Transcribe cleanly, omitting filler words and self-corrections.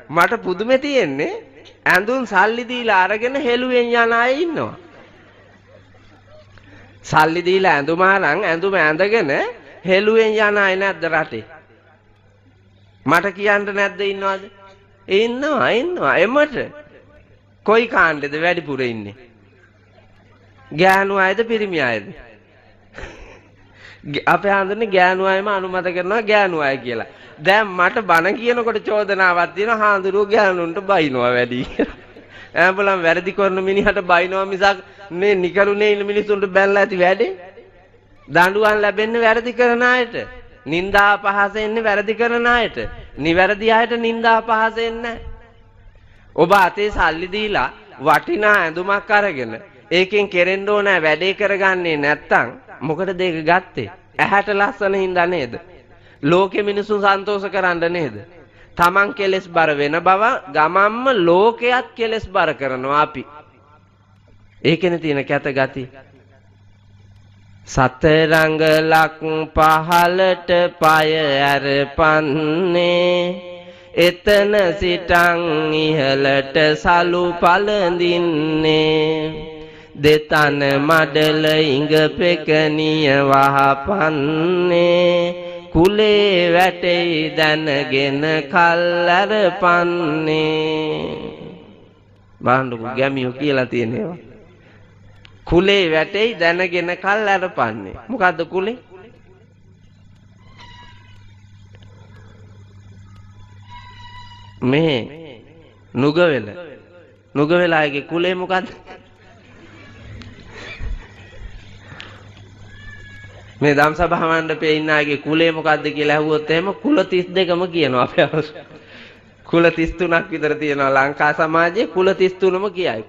මට පුදුමේ තියෙන්නේ ඇඳුම් සල්ලි දීලා අරගෙන හෙළුවෙන් යන අය ඉන්නවා. සල්ලි දීලා ඇඳුම අරන් ඇඳුම ඇඳගෙන හෙළුවෙන් යන අය නැද්ද රටේ? මට කියන්න නැද්ද ඉන්නවද? ඉන්නවා. එමට කොයි කාණ්ඩෙද වැඩිපුර ඉන්නේ? ගෑනු අයද පිරිමි අයද? අපේ හඳුන්නේ ගෑනු අයම අනුමත කරනවා ගෑනු අය කියලා. දැන් මට බණ කියනකොට චෝදනාවක් තියෙනවා හාඳුරුව ගෑනුන්ට බයිනවා වැඩි කියලා. ඈඹලම් වැරදි කරන මිනිහට බයිනවා මිසක් මේ නිකරුණේ ඉන්න මිනිසුන්ට බැලලා ඇති වැඩේ. දඬුවම් ලැබෙන්නේ වැරදි කරන අයට. නින්දා අපහාස එන්නේ වැරදි කරන අයට. නිවැරදි අයට නින්දා අපහාස එන්නේ නැහැ. ඔබ අතේ සල්ලි දීලා වටිනා ඇඳුමක් අරගෙන ඒකෙන් කෙරෙන්න ඕන වැඩේ කරගන්නේ නැත්තම් මොකටද ඒක ගත්තේ? ඇහැට ලස්සන හින්දා නේද? ලෝකෙ මිනිසුන් සන්තෝෂ කරන්න නේද? තමන් කෙලස් බර වෙන බව ගමම්ම ලෝකයක් කෙලස් බර කරනවා අපි. ඒකනේ තියෙන කැත ගති. සතරංගලක් පහලට පය අරපන්නේ එතන සිටන් ඉහළට සලු පළඳින්නේ දෙතන මඩල ඉඟ පෙකනිය වහපන්නේ කුලේ වැටෙයි දැනගෙන කල්ලරපන්නේ. බාණ්ඩු ගැමියෝ කියලා තියෙනවා. කුලේ වැටෙයි දැනගෙන කල්ලරපන්නේ. මොකද්ද කුලේ? මේ නුගවෙලාගේ කුලේ මොකද්ද? මේ ධම්සභා මණ්ඩපේ ඉන්න අයගේ කුලේ මොකද්ද කියලා අහුවොත් එහෙම කුල 32ම කියනවා අපේ අවශ්‍ය. කුල 33ක් විතර තියෙනවා ලංකා සමාජයේ කුල 33ම කියයි.